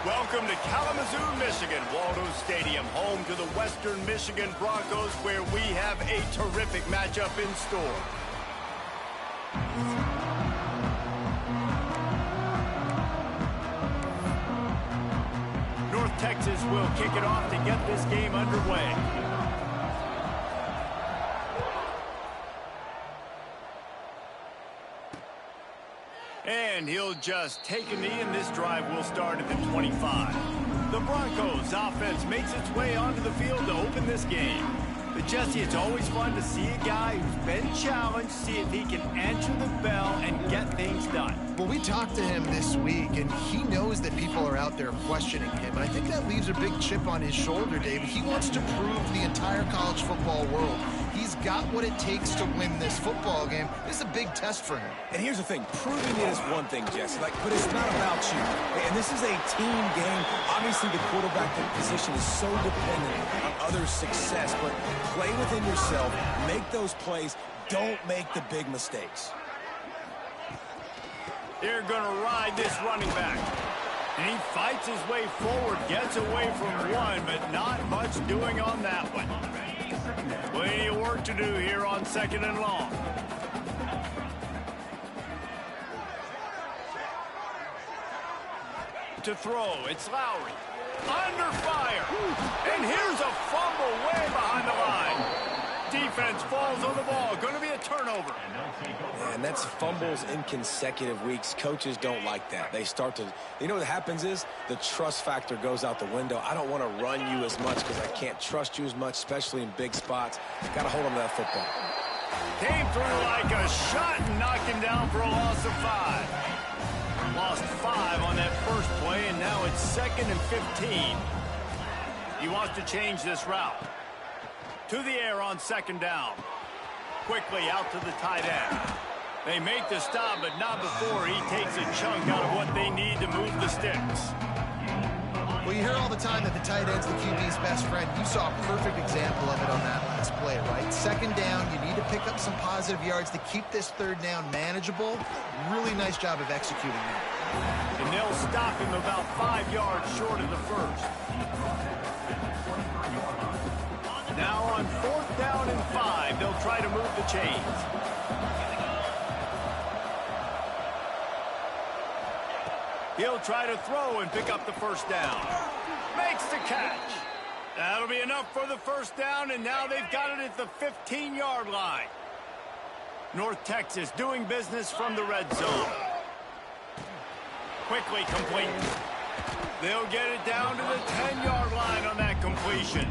Welcome to Kalamazoo, Michigan, Waldo Stadium, home to the Western Michigan Broncos, where we have a terrific matchup in store. North Texas will kick it off to get this game underway. And he'll just take a knee, and this drive will start at the 25. The Broncos offense makes its way onto the field to open this game. But Jesse, it's always fun to see a guy who's been challenged, see if he can answer the bell and get things done. Well, we talked to him this week, and he knows that people are out there questioning him. And I think that leaves a big chip on his shoulder, David. He wants to prove the entire college football world he's got what it takes to win this football game. This is a big test for him. And here's the thing. Proving it is one thing, Jesse, but it's not about you. And this is a team game. Obviously, the quarterback position is so dependent on others' success, but play within yourself, make those plays, don't make the big mistakes. They're going to ride this running back. And he fights his way forward, gets away from one, but not much doing on that one. Plenty of work to do here on 2nd and long. To throw, it's Lowry. Under fire. And here's a fumble way behind the line. Defense falls on the ball. Going to be a turnover. And that's fumbles in consecutive weeks. Coaches don't like that. They start to, you know what happens is the trust factor goes out the window. I don't want to run you as much because I can't trust you as much, especially in big spots. Got to hold on to that football. Came through like a shot and knocked him down for a loss of 5. Lost 5 on that first play, and now it's 2nd and 15. He wants to change this route. To the air on 2nd down. Quickly out to the tight end. They make the stop, but not before he takes a chunk out of what they need to move the sticks. Well, you hear all the time that the tight end's the QB's best friend. You saw a perfect example of it on that last play, right? 2nd down, you need to pick up some positive yards to keep this 3rd down manageable. Really nice job of executing that. And they'll stop him about 5 yards short of the first. Now on 4th down and 5, they'll try to move the chains. He'll try to throw and pick up the 1st down. Makes the catch. That'll be enough for the 1st down, and now they've got it at the 15-yard line. North Texas doing business from the red zone. Quickly complete. They'll get it down to the 10-yard line on that completion.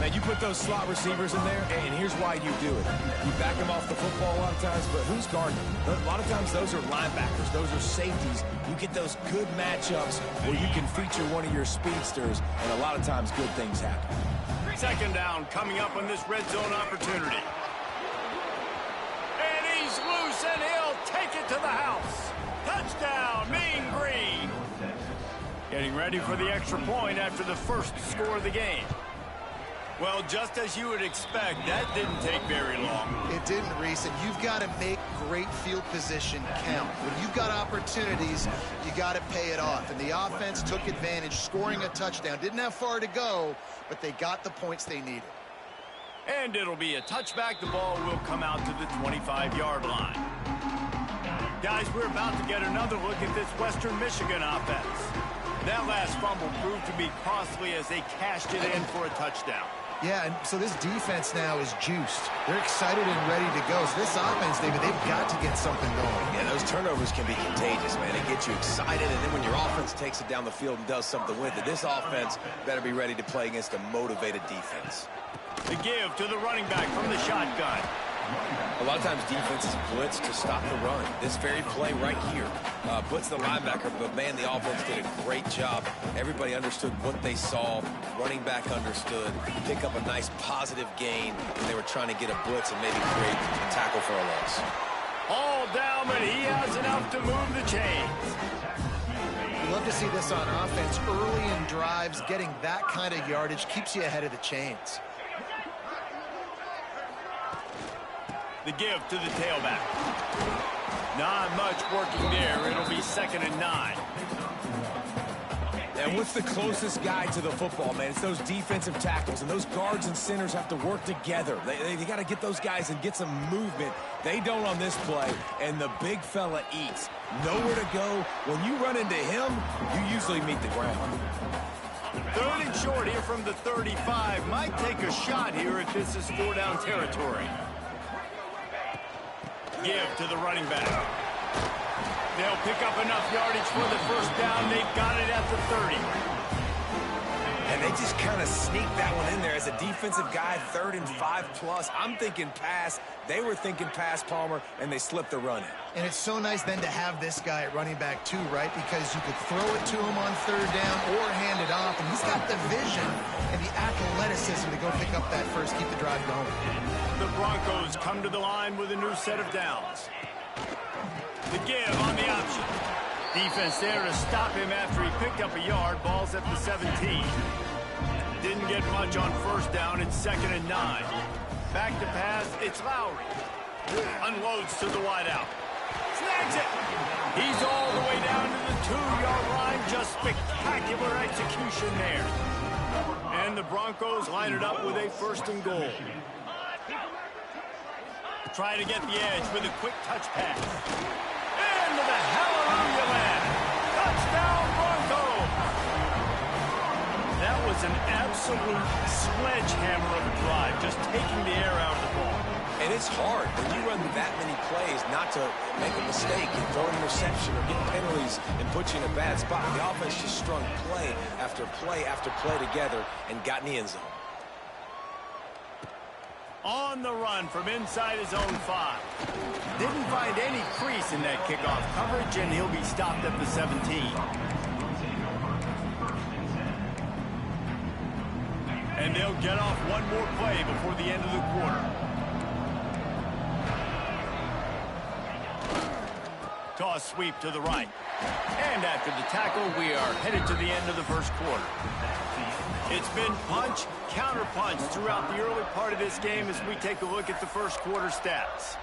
Man, you put those slot receivers in there, and here's why you do it. You back them off the football a lot of times, but who's guarding them? A lot of times those are linebackers. Those are safeties. You get those good matchups where you can feature one of your speedsters, and a lot of times good things happen. 2nd down coming up on this red zone opportunity. And he's loose, and he'll take it to the house. Touchdown, Mean Green. Getting ready for the extra point after the first score of the game. Well, just as you would expect, that didn't take very long. It didn't, Reese, and you've got to make great field position count. When you've got opportunities, you got to pay it off. And the offense took advantage, scoring a touchdown. Didn't have far to go, but they got the points they needed. And it'll be a touchback. The ball will come out to the 25-yard line. Guys, we're about to get another look at this Western Michigan offense. That last fumble proved to be costly as they cashed it in for a touchdown. Yeah, and so this defense now is juiced. They're excited and ready to go. So this offense, David, they've got to get something going. Yeah, those turnovers can be contagious, man. They get you excited, and then when your offense takes it down the field and does something with it, this offense better be ready to play against a motivated defense. The give to the running back from the shotgun. A lot of times defenses blitz to stop the run. This very play right here blitz the linebacker, but man, the offense did a great job. Everybody understood what they saw. Running back understood. Pick up a nice positive gain when they were trying to get a blitz and maybe create a tackle for a loss. All down, but he has enough to move the chains. We love to see this on offense. Early in drives, getting that kind of yardage keeps you ahead of the chains. The give to the tailback. Not much working there. It'll be 2nd and 9. And what's the closest guy to the football, man? It's those defensive tackles, and those guards and centers have to work together. They got to get those guys and get some movement. They don't on this play, and the big fella eats. Nowhere to go. When you run into him, you usually meet the ground. 3rd and short here from the 35. Might take a shot here if this is 4-down territory. Give to the running back. They'll pick up enough yardage for the first down. They've got it at the 30. And they just kind of sneak that one in there as a defensive guy, 3rd and 5+. I'm thinking pass. They were thinking pass, Palmer, and they slipped the run in. And it's so nice then to have this guy at running back too, right? Because you could throw it to him on 3rd down or hand it off. And he's got the vision and the athleticism to go pick up that first, keep the drive going. The Broncos come to the line with a new set of downs. The give on the option. Defense there to stop him after he picked up a yard. Ball's at the 17. Didn't get much on 1st down. It's 2nd and 9. Back to pass. It's Lowry. Unloads to the wideout. Snags it. He's all the way down to the 2-yard line. Just spectacular execution there. And the Broncos line it up with a 1st and goal. Try to get the edge with a quick touch pass. Into the hallelujah land. Touchdown, Broncos. That was an absolute sledgehammer of a drive, just taking the air out of the ball. And it's hard when you run that many plays not to make a mistake and throw an interception or get penalties and put you in a bad spot. The offense just strung play after play after play together and got in the end zone. On the run from inside his own 5. Didn't find any crease in that kickoff coverage, and he'll be stopped at the 17. And they'll get off one more play before the end of the quarter. Toss sweep to the right. And after the tackle, we are headed to the end of the first quarter. It's been punch, counter-punch throughout the early part of this game as we take a look at the first quarter stats.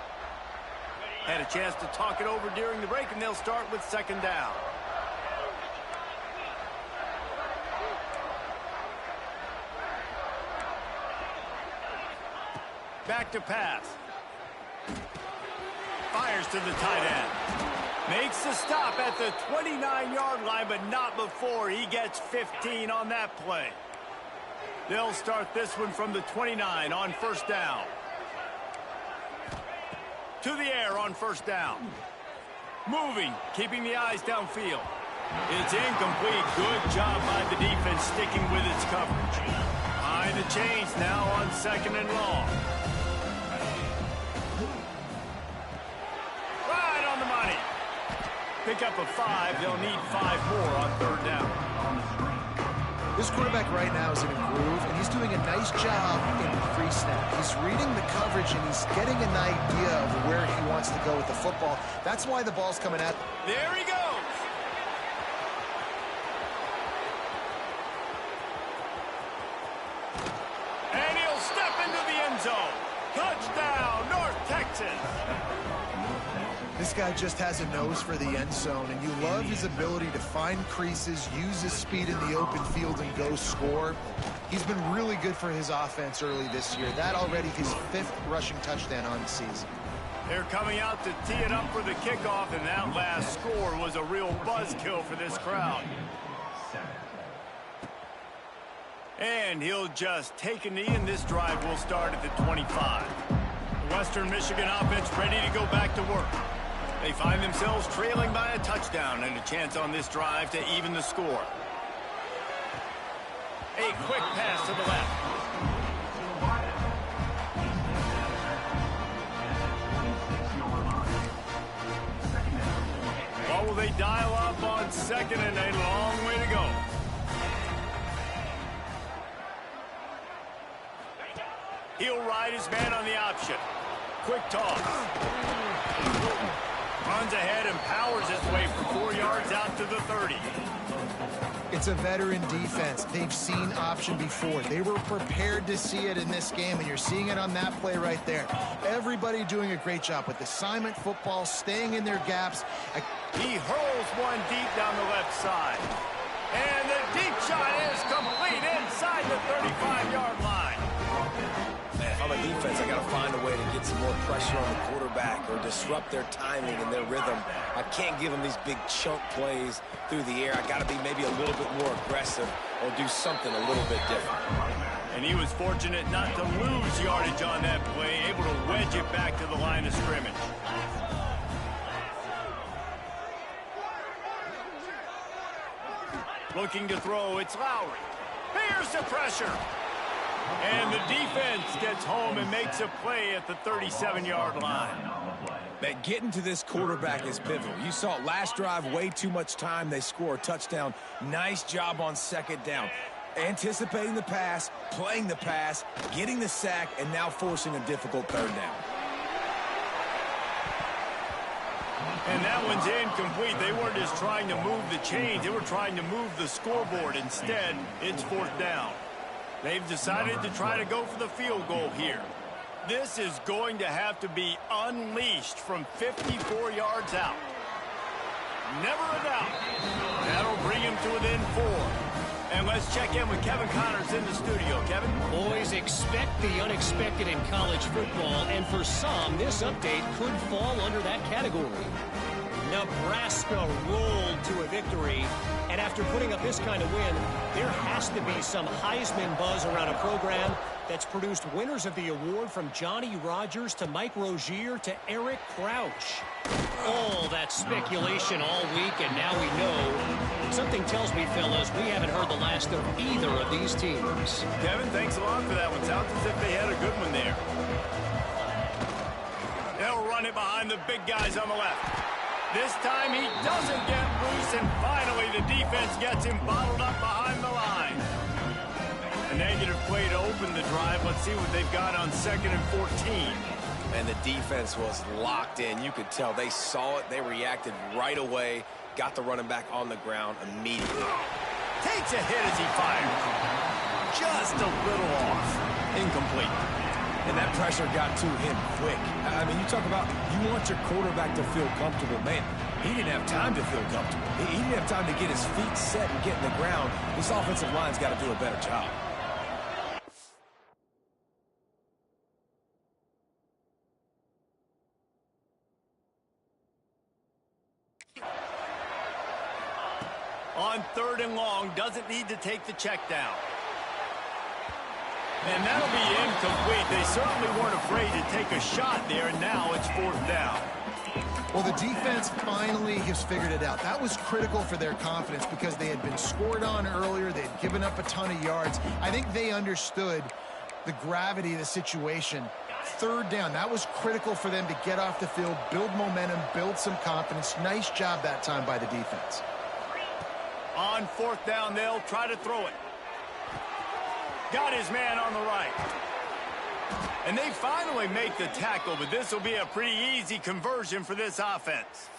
Had a chance to talk it over during the break, and they'll start with 2nd down. Back to pass. Fires to the tight end. Makes the stop at the 29-yard line, but not before he gets 15 on that play. They'll start this one from the 29 on 1st down. To the air on 1st down. Moving, keeping the eyes downfield. It's incomplete. Good job by the defense sticking with its coverage. Behind the chains now on 2nd and long. Right on the money. Pick up a 5. They'll need 5 more on 3rd down. This quarterback right now is in a groove, and he's doing a nice job in pre-snap. He's reading the coverage, and he's getting an idea of where he wants to go with the football. That's why the ball's coming at. There he goes. And he'll step into the end zone. Touchdown, North Texas. This guy just has a nose for the end zone, and you love his ability to find creases, use his speed in the open field, and go score. He's been really good for his offense early this year. That already his 5th rushing touchdown on the season. They're coming out to tee it up for the kickoff, and that last score was a real buzzkill for this crowd. And he'll just take a knee, and this drive will start at the 25. The Western Michigan offense ready to go back to work. They find themselves trailing by a touchdown and a chance on this drive to even the score. A quick pass to the left. What will they dial up on 2nd and a long way to go? He'll ride his man on the option. Quick toss. Runs ahead and powers his way for 4 yards out to the 30. It's a veteran defense. They've seen option before. They were prepared to see it in this game, and you're seeing it on that play right there. Everybody doing a great job with assignment football, staying in their gaps. He hurls one deep down the left side. And the deep shot is complete inside the 35-yard line. Man, if I'm a defense, I got to find a way to get some more pressure on the quarterback or disrupt their timing and their rhythm. I can't give them these big chunk plays through the air. I got to be maybe a little bit more aggressive or do something a little bit different. And he was fortunate not to lose yardage on that play, able to wedge it back to the line of scrimmage. Looking to throw, it's Lowry. Here's the pressure. And the defense gets home and makes a play at the 37-yard line. Man, getting to this quarterback is pivotal. You saw it last drive, way too much time. They score a touchdown. Nice job on second down. Anticipating the pass, playing the pass, getting the sack, and now forcing a difficult third down. And that one's incomplete. They weren't just trying to move the chains. They were trying to move the scoreboard. Instead, it's fourth down. They've decided to try to go for the field goal here. This is going to have to be unleashed from 54 yards out. Never a doubt. That'll bring him to within 4. And let's check in with Kevin Connors in the studio. Kevin? Boys, expect the unexpected in college football, and for some, this update could fall under that category. Nebraska rolled to a victory, and after putting up this kind of win, there has to be some Heisman buzz around a program that's produced winners of the award from Johnny Rodgers to Mike Rozier to Eric Crouch. All that speculation all week, and now we know. Something tells me, fellas, we haven't heard the last of either of these teams. Kevin, thanks a lot for that one. Sounds as if they had a good one there. They'll run it behind the big guys on the left. This time he doesn't get loose, and finally the defense gets him bottled up behind the line. A negative play to open the drive. Let's see what they've got on 2nd and 14. And the defense was locked in. You could tell they saw it. They reacted right away. Got the running back on the ground immediately. Takes a hit as he fires. Just a little off. Incomplete. And that pressure got to him quick. I mean, you talk about you want your quarterback to feel comfortable. Man, he didn't have time to feel comfortable. He didn't have time to get his feet set and get in the ground. This offensive line's got to do a better job. On 3rd and long, doesn't need to take the check down. And that'll be incomplete. They certainly weren't afraid to take a shot there, and now it's 4th down. Well, the defense finally has figured it out. That was critical for their confidence because they had been scored on earlier. They had given up a ton of yards. I think they understood the gravity of the situation. 3rd down, that was critical for them to get off the field, build momentum, build some confidence. Nice job that time by the defense. On 4th down, they'll try to throw it. Got his man on the right. And they finally make the tackle, but this will be a pretty easy conversion for this offense.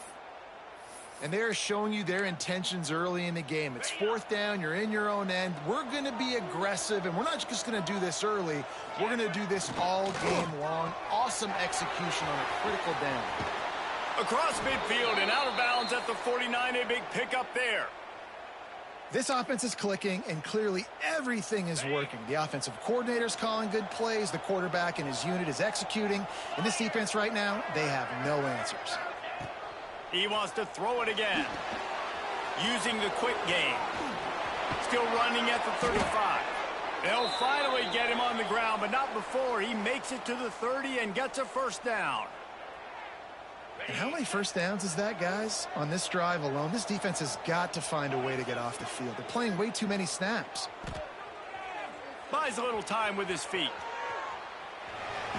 And they're showing you their intentions early in the game. It's 4th down, you're in your own end. We're going to be aggressive, and we're not just going to do this early. We're going to do this all game long. Awesome execution on a critical down. Across midfield and out of bounds at the 49, a big pickup there. This offense is clicking, and clearly everything is working. The offensive coordinator's calling good plays. The quarterback and his unit is executing. And this defense right now, they have no answers. He wants to throw it again. Using the quick game. Still running at the 35. They'll finally get him on the ground, but not before he makes it to the 30 and gets a 1st down. And how many 1st downs is that, guys, on this drive alone? This defense has got to find a way to get off the field. They're playing way too many snaps. Buys a little time with his feet.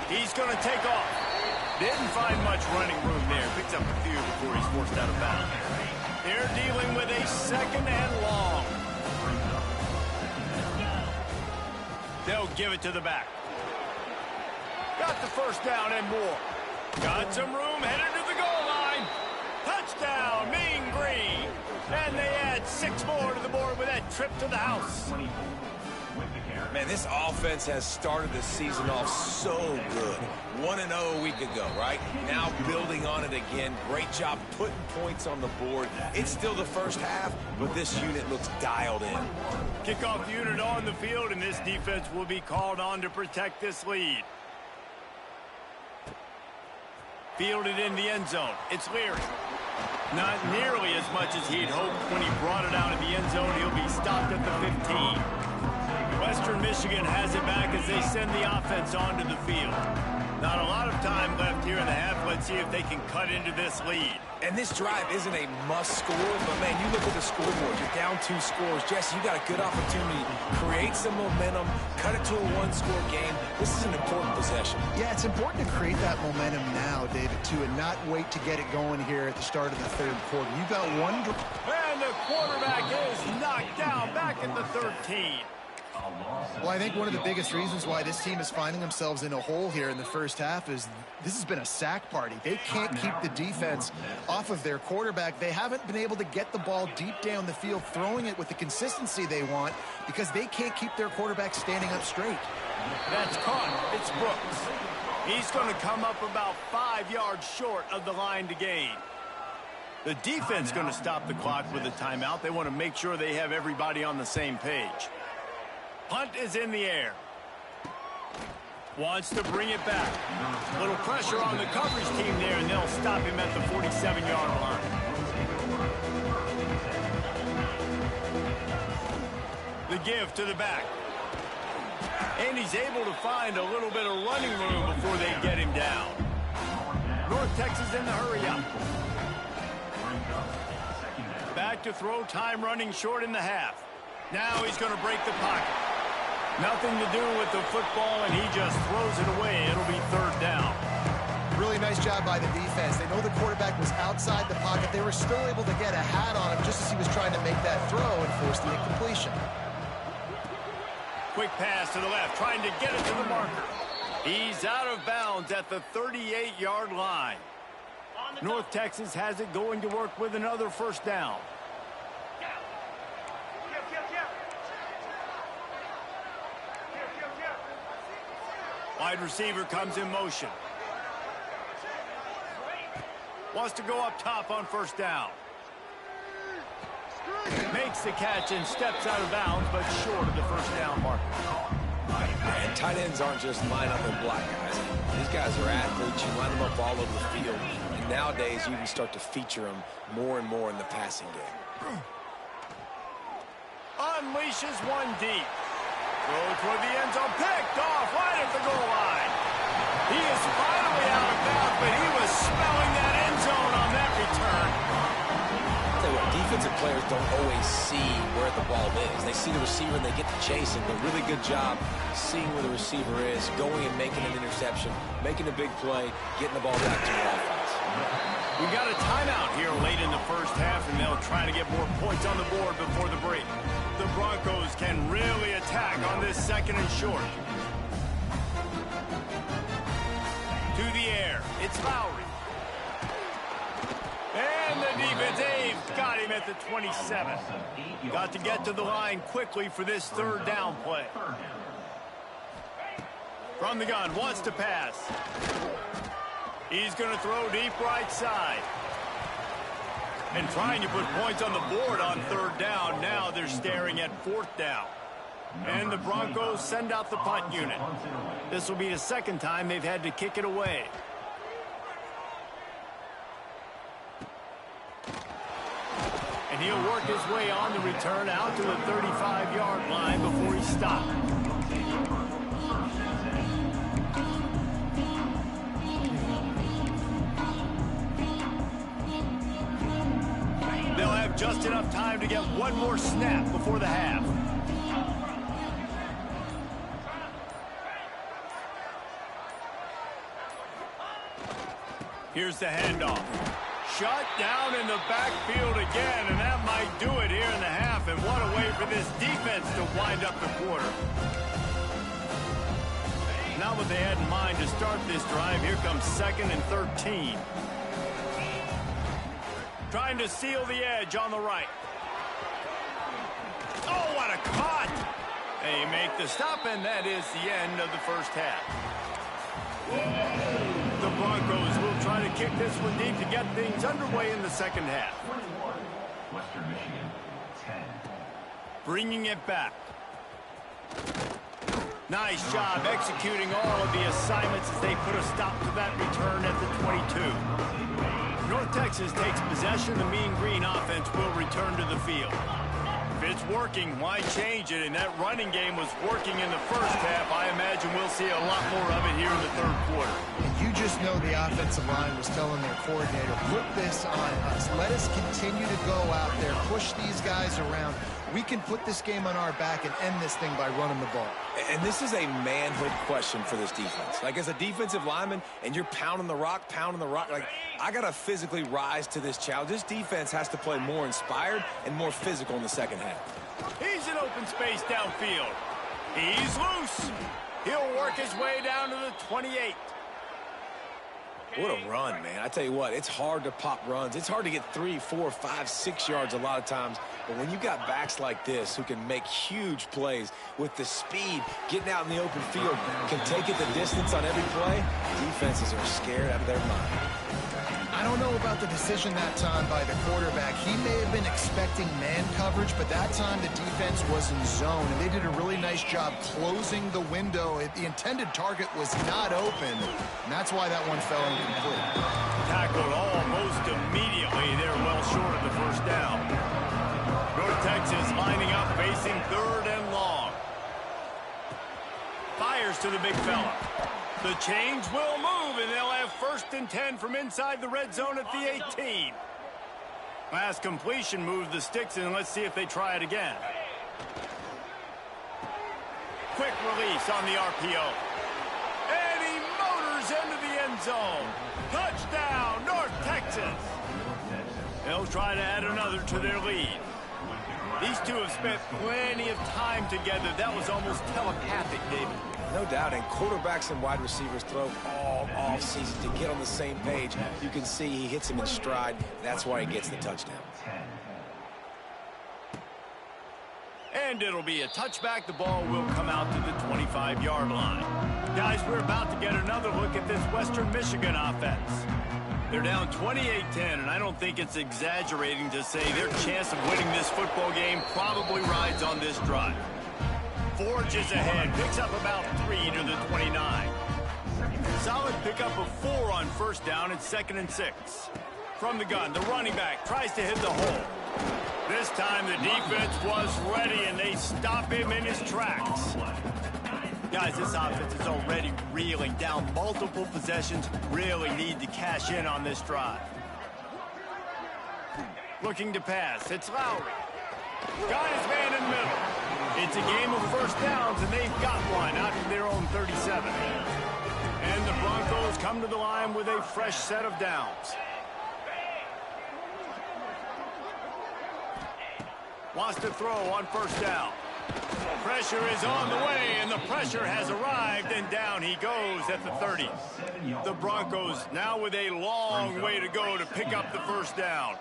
He's going to take off. Didn't find much running room there. Picks up a few before he's forced out of bounds. They're dealing with a 2nd and long. They'll give it to the back. Got the 1st down and more. Got some room, headed to the goal line. Touchdown, Mean Green. And they add 6 more to the board with that trip to the house. Man, this offense has started the season off so good. 1-0 a week ago, right? Now building on it again. Great job putting points on the board. It's still the first half, but this unit looks dialed in. Kickoff unit on the field, and this defense will be called on to protect this lead. Fielded in the end zone. It's Leary. Not nearly as much as he'd hoped when he brought it out of the end zone. He'll be stopped at the 15. Western Michigan has it back as they send the offense onto the field. Not a lot of time left here in the half. Let's see if they can cut into this lead. And this drive isn't a must score, but man, you look at the scoreboard. You're down 2 scores. Jesse, you got a good opportunity. Create some momentum. Cut it to a 1-score game. This is an important possession. Yeah, it's important to create that momentum now, David, too, and not wait to get it going here at the start of the third quarter. You've got one. And the quarterback is knocked down back at the 13. Well, I think one of the biggest reasons why this team is finding themselves in a hole here in the first half is this has been a sack party. They can't keep the defense off of their quarterback. They haven't been able to get the ball deep down the field, throwing it with the consistency they want because they can't keep their quarterback standing up straight. That's caught. It's Brooks. He's going to come up about 5 yards short of the line to gain. The defense going to stop the clock with a timeout. They want to make sure they have everybody on the same page. Punt is in the air. Wants to bring it back. A little pressure on the coverage team there, and they'll stop him at the 47-yard line. The give to the back. And he's able to find a little bit of running room before they get him down. North Texas in the hurry up. Back to throw, time running short in the half. Now he's going to break the pocket. Nothing to do with the football, and he just throws it away. It'll be third down. Really nice job by the defense. They know the quarterback was outside the pocket. They were still able to get a hat on him just as he was trying to make that throw and force the incompletion. Quick pass to the left, trying to get it to the marker. He's out of bounds at the 38-yard line. North Texas has it going to work with another first down. Wide receiver comes in motion. Wants to go up top on first down. Makes the catch and steps out of bounds, but short of the first down marker. And tight ends aren't just line up and block guys. These guys are athletes. You line them up all over the field. And nowadays, you can start to feature them more and more in the passing game. Unleashes one deep. Throw toward the end zone, picked off right at the goal line. He is finally out of bounds, but he was smelling that end zone on that return. I'll tell you what, defensive players don't always see where the ball is. They see the receiver and they get to chase it, but really good job seeing where the receiver is, going and making an interception, making a big play, getting the ball back to your offense. We got a timeout here late in the first half, and they'll try to get more points on the board before the break. The Broncos can really attack on this second and short. To the air, it's Lowry. And the defense aims, got him at the 27. Got to get to the line quickly for this third down play. From the gun, wants to pass. He's going to throw deep right side. And trying to put points on the board on third down. Now they're staring at fourth down. And the Broncos send out the punt unit. This will be the second time they've had to kick it away. And he'll work his way on the return out to the 35-yard line before he stopped. They'll have just enough time to get one more snap before the half. Here's the handoff. Shut down in the backfield again, and that might do it here in the half. And what a way for this defense to wind up the quarter. Not what they had in mind to start this drive. Here comes 2nd and 13. Trying to seal the edge on the right. Oh, what a cut! They make the stop, and that is the end of the first half. The Broncos will try to kick this one deep to get things underway in the second half. Western Michigan, 10. Bringing it back. Nice job executing all of the assignments as they put a stop to that return at the 22. North Texas takes possession. The Mean Green offense will return to the field. If it's working, why change it? And that running game was working in the first half. I imagine we'll see a lot more of it here in the third quarter. And you just know the offensive line was telling their coordinator, put this on us. Let us continue to go out there, push these guys around. We can put this game on our back and end this thing by running the ball. And this is a manhood question for this defense. Like, as a defensive lineman, and you're pounding the rock, like, I got to physically rise to this challenge. This defense has to play more inspired and more physical in the second half. He's in open space downfield. He's loose. He'll work his way down to the 28. What a run, man. I tell you what, it's hard to pop runs. It's hard to get 3, 4, 5, 6 yards a lot of times. But when you got backs like this who can make huge plays with the speed, getting out in the open field, can take it the distance on every play, defenses are scared out of their mind. I don't know about the decision that time by the quarterback. He may have been expecting man coverage, but that time the defense was in zone, and they did a really nice job closing the window. The intended target was not open, and that's why that one fell incomplete. Tackled almost immediately. They're well short of the first down. North Texas lining up, facing third and long. Fires to the big fella. The chains will move, and they'll have 1st and 10 from inside the red zone at the 18. Last completion moved the sticks, and let's see if they try it again. Quick release on the RPO. And he motors into the end zone. Touchdown, North Texas. They'll try to add another to their lead. These two have spent plenty of time together. That was almost telepathic, David. No doubt, and quarterbacks and wide receivers throw all offseason to get on the same page. You can see he hits him in stride. That's why he gets the touchdown. And it'll be a touchback. The ball will come out to the 25-yard line. Guys, we're about to get another look at this Western Michigan offense. They're down 28-10, and I don't think it's exaggerating to say their chance of winning this football game probably rides on this drive. Forges ahead, picks up about 3 to the 29. Solid pickup of 4 on first down and 2nd and 6. From the gun, the running back tries to hit the hole. This time the defense was ready, and they stop him in his tracks. Guys, this offense is already reeling down multiple possessions. Really need to cash in on this drive. Looking to pass. It's Lowry. Got his man in the middle. It's a game of first downs, and they've got one out of their own 37. And the Broncos come to the line with a fresh set of downs. Wants to throw on first down. Pressure is on the way, and the pressure has arrived, and down he goes at the 30. The Broncos now with a long way to go to pick up the first down.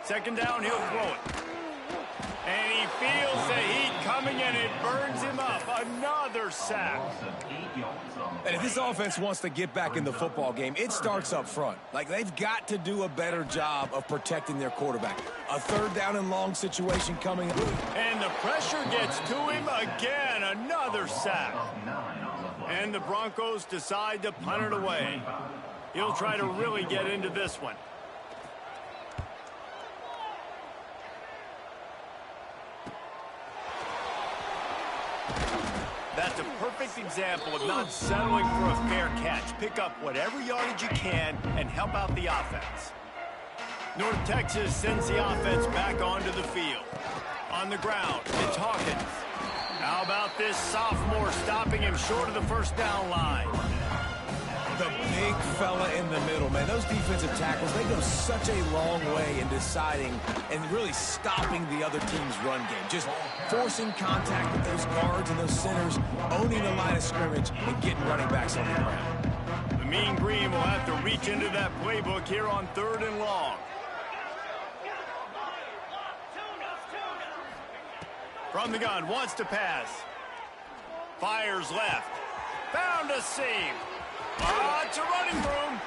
Second down, he'll throw it. And he feels the heat coming, and it burns him up. Another sack. And if this offense wants to get back in the football game, it starts up front. Like, they've got to do a better job of protecting their quarterback. A third down and long situation coming. And the pressure gets to him again. Another sack. And the Broncos decide to punt it away. He'll try to really get into this one. That's a perfect example of not settling for a fair catch. Pick up whatever yardage you can and help out the offense. North Texas sends the offense back onto the field. On the ground, it's Hawkins. How about this sophomore stopping him short of the first down line? The big fella in the middle, man. Those defensive tackles, they go such a long way in deciding and really stopping the other team's run game. Just forcing contact with those guards and those centers, owning the line of scrimmage, and getting running backs on the ground. The Mean Green will have to reach into that playbook here on 3rd and long. From the gun, wants to pass. Fires left. Found a seam. It's a running room.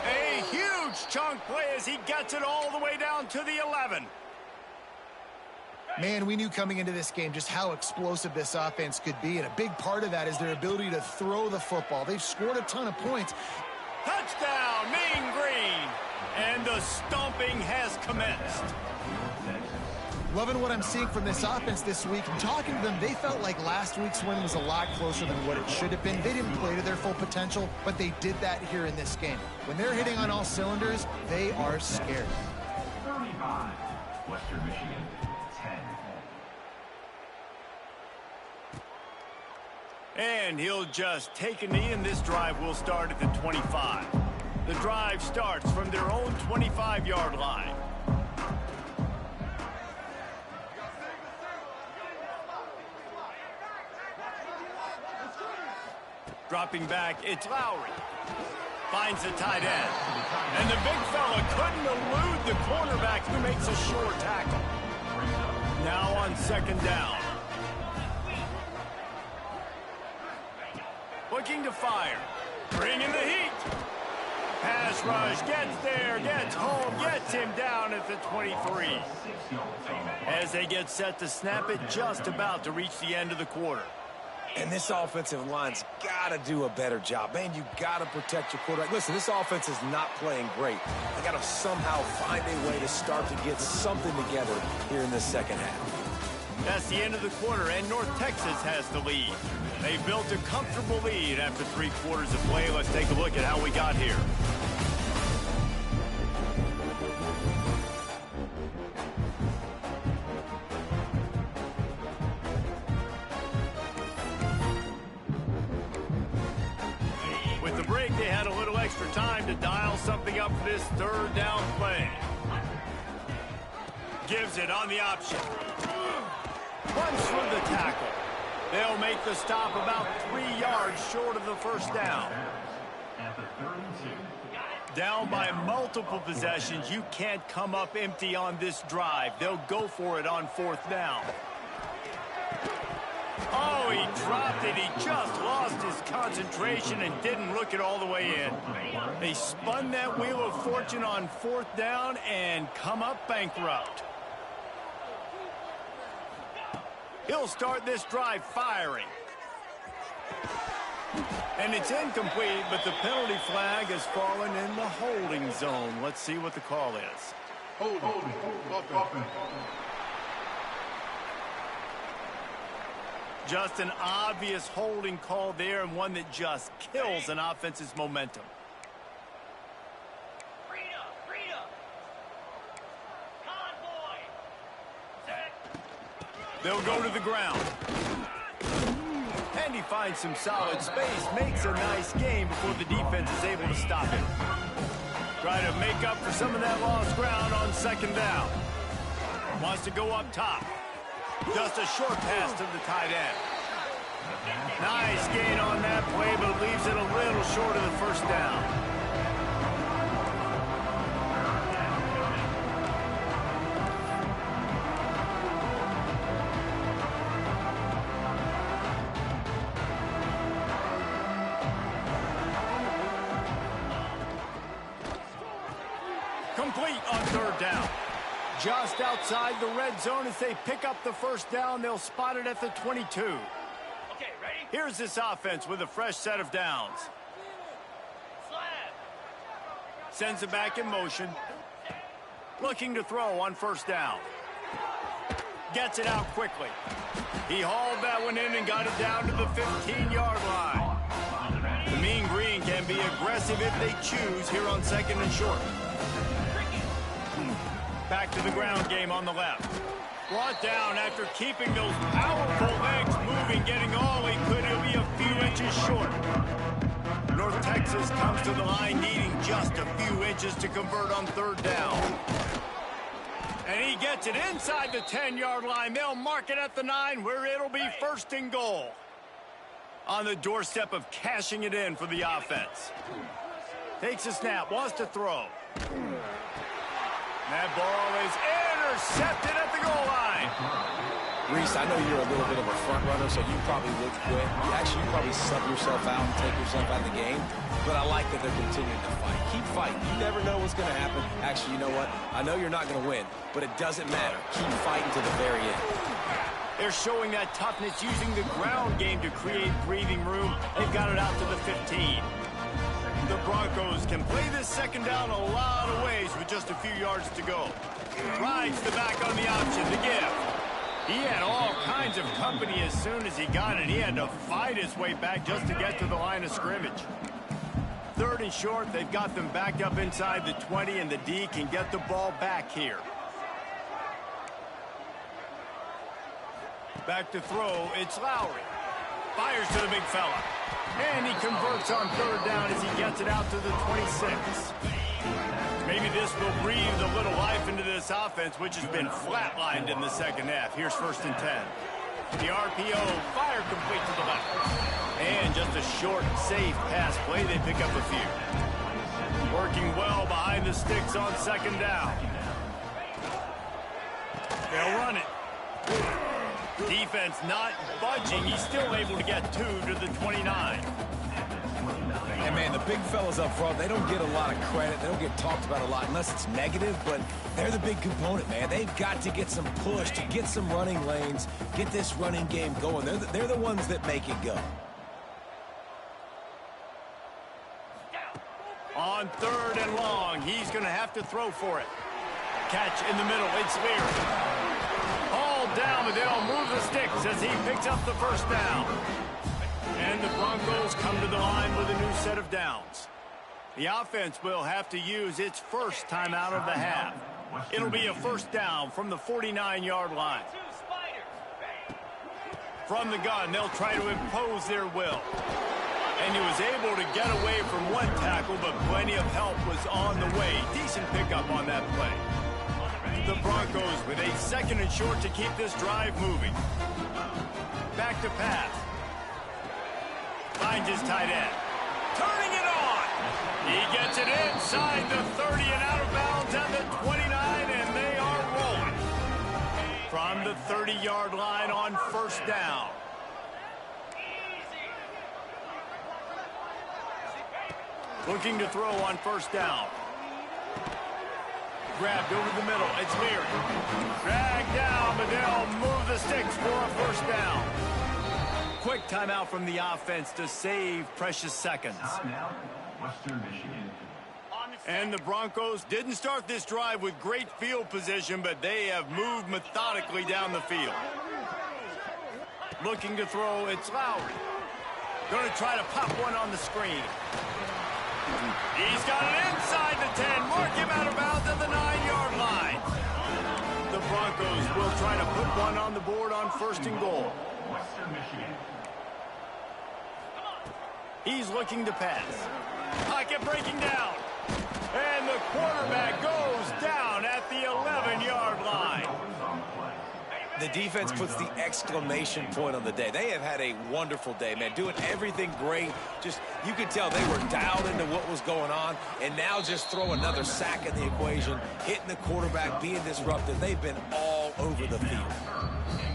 A huge chunk play as he gets it all the way down to the 11. Man, we knew coming into this game just how explosive this offense could be, and a big part of that is their ability to throw the football. They've scored a ton of points. Touchdown, Mean Green. And the stomping has commenced. Loving what I'm seeing from this offense this week. And talking to them, they felt like last week's win was a lot closer than what it should have been. They didn't play to their full potential, but they did that here in this game. When they're hitting on all cylinders, they are scared. 35, Western Michigan, 10. And he'll just take a knee, and this drive will start at the 25. The drive starts from their own 25-yard line. Dropping back, it's Lowry. Finds the tight end. And the big fella couldn't elude the cornerback who makes a short tackle. Now on second down. Looking to fire. Bringing the heat. Pass rush, gets there, gets home, gets him down at the 23. As they get set to snap it, just about to reach the end of the quarter. And this offensive line's got to do a better job. Man, you got to protect your quarterback. Listen, this offense is not playing great. They got to somehow find a way to start to get something together here in this second half. That's the end of the quarter, and North Texas has the lead. They built a comfortable lead after 3 quarters of play. Let's take a look at how we got here. With the break, they had a little extra time to dial something up for this third down play. Gives it on the option. Runs through the tackle. They'll make the stop about 3 yards short of the first down. Down by multiple possessions. You can't come up empty on this drive. They'll go for it on 4th down. Oh, he dropped it. He just lost his concentration and didn't look it all the way in. They spun that wheel of fortune on 4th down and come up bankrupt. He'll start this drive firing. And it's incomplete, but the penalty flag has fallen in the holding zone. Let's see what the call is. Holding. Just an obvious holding call there, and one that just kills an offense's momentum. They'll go to the ground. And he finds some solid space, makes a nice game before the defense is able to stop it. Try to make up for some of that lost ground on 2nd down. Wants to go up top. Just a short pass to the tight end. Nice gain on that play, but leaves it a little short of the first down. Complete on 3rd down. Just outside the red zone as they pick up the first down. They'll spot it at the 22. Okay, ready? Here's this offense with a fresh set of downs. Sends it back in motion. Looking to throw on 1st down. Gets it out quickly. He hauled that one in and got it down to the 15-yard line. The Mean Green can be aggressive if they choose here on 2nd and short. Back to the ground game on the left. Brought down after keeping those powerful legs moving, getting all he could. He'll be a few inches short. North Texas comes to the line needing just a few inches to convert on 3rd down. And he gets it inside the 10-yard line. They'll mark it at the 9 where it'll be 1st and goal. On the doorstep of cashing it in for the offense. Takes a snap, wants to throw. That ball is intercepted at the goal line. Reese, I know you're a little bit of a front runner, so you probably would quit. You probably sub yourself out and take yourself out of the game. But I like that they're continuing to fight. Keep fighting. You never know what's going to happen. Actually, you know what? I know you're not going to win, but it doesn't matter. Keep fighting to the very end. They're showing that toughness using the ground game to create breathing room. They've got it out to the 15. The Broncos can play this second down a lot of ways with just a few yards to go. Rides the back on the option to give. He had all kinds of company as soon as he got it. He had to fight his way back just to get to the line of scrimmage. 3rd and short, they've got them backed up inside the 20, and the D can get the ball back here. Back to throw, it's Lowry. Fires to the big fella. And he converts on 3rd down as he gets it out to the 26. Maybe this will breathe a little life into this offense, which has been flatlined in the second half. Here's 1st and 10. The RPO, fire complete to the left. And just a short, safe pass play. They pick up a few. Working well behind the sticks on 2nd down. They'll run it. Defense not budging. He's still able to get 2 to the 29. And, man, the big fellas up front, they don't get a lot of credit. They don't get talked about a lot unless it's negative, but they're the big component, man. They've got to get some push, to get some running lanes, get this running game going. They're the ones that make it go. On 3rd and long, he's going to have to throw for it. Catch in the middle. It's Leary. All down, but they'll move the sticks as he picks up the 1st down. And the Broncos come to the line with a new set of downs. The offense will have to use its first timeout of the half. It'll be a 1st down from the 49-yard line. From the gun, they'll try to impose their will. And he was able to get away from one tackle, but plenty of help was on the way. Decent pickup on that play. The Broncos with a 2nd and short to keep this drive moving. Back to pass. Finds his tight end. Turning it on. He gets it inside the 30 and out of bounds at the 29, and they are rolling. From the 30-yard line on 1st down. Looking to throw on 1st down. Grabbed over the middle. It's Leary. Dragged down, but they'll move the sticks for a 1st down. Quick timeout from the offense to save precious seconds. Western Michigan. And the Broncos didn't start this drive with great field position, but they have moved methodically down the field. Looking to throw, it's Lowry. Going to try to pop one on the screen. He's got it inside the 10. Mark him out of bounds at the 9-yard line. The Broncos will try to put one on the board on 1st and goal. Western Michigan. He's looking to pass. Pocket breaking down. And the quarterback goes down at the 11-yard line. The defense puts the exclamation point on the day. They have had a wonderful day, man, doing everything great. Just, you could tell they were dialed into what was going on, and now just throw another sack in the equation, hitting the quarterback, being disruptive. They've been all over the field.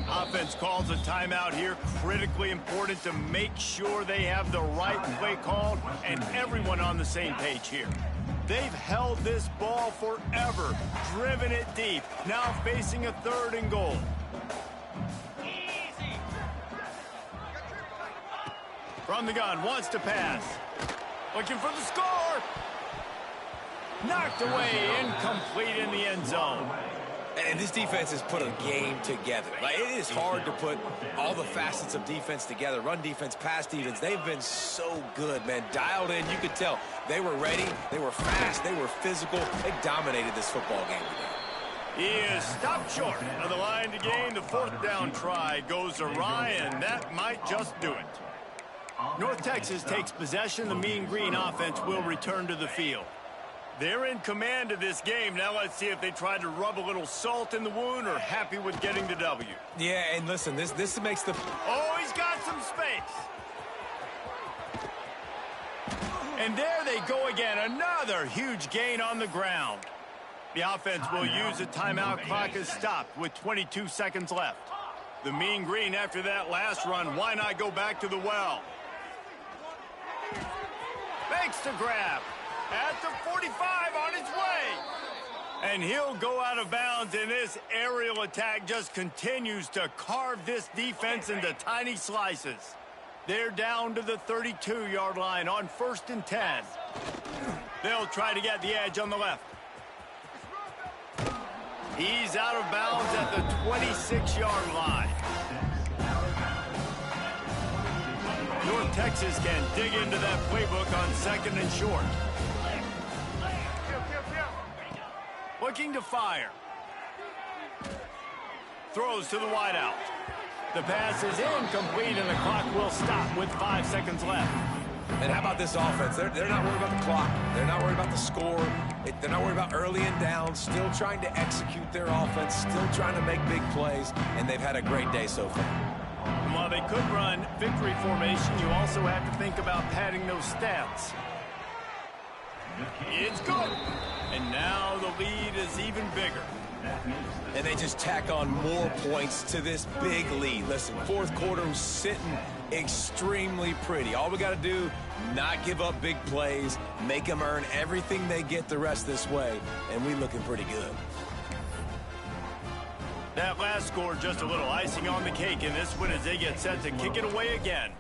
Offense calls a timeout here. Critically important to make sure they have the right play called and everyone on the same page here. They've held this ball forever, driven it deep, now facing a 3rd and goal. From the gun, wants to pass. Looking for the score. Knocked away, incomplete in the end zone. And this defense has put a game together. Like, it is hard to put all the facets of defense together. Run defense, pass defense. They've been so good, man. Dialed in. You could tell they were ready. They were fast. They were physical. They dominated this football game today. He is stopped short of the line to gain. The 4th down try goes awry, and that might just do it. North Texas takes possession. The Mean Green offense will return to the field. They're in command of this game. Now let's see if they try to rub a little salt in the wound or happy with getting the W. Yeah, and listen, this makes the... Oh, he's got some space. And there they go again. Another huge gain on the ground. The offense will use a timeout. Clock is stopped with 22 seconds left. The mean green after that last run. Why not go back to the well? Makes the grab. At the 45 on his way. And he'll go out of bounds, and this aerial attack just continues to carve this defense into tiny slices. They're down to the 32-yard line on 1st and 10. They'll try to get the edge on the left. He's out of bounds at the 26-yard line. North Texas can dig into that playbook on 2nd and short. Looking to fire. Throws to the wideout. The pass is incomplete, and the clock will stop with 5 seconds left. And how about this offense? They're not worried about the clock. They're not worried about the score. They're not worried about early and down. Still trying to execute their offense. Still trying to make big plays. And they've had a great day so far. While they could run victory formation, you also have to think about padding those stats. It's good. And now the lead is even bigger. And they just tack on more points to this big lead. Listen, 4th quarter was sitting extremely pretty. All we got to do, not give up big plays, make them earn everything they get the rest this way, and we looking pretty good. That last score just a little icing on the cake in this one as they get set to kick it away again.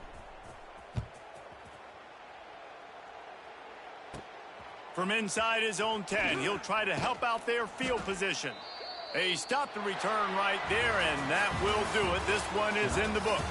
From inside his own 10, he'll try to help out their field position. He stopped the return right there, and that will do it. This one is in the book.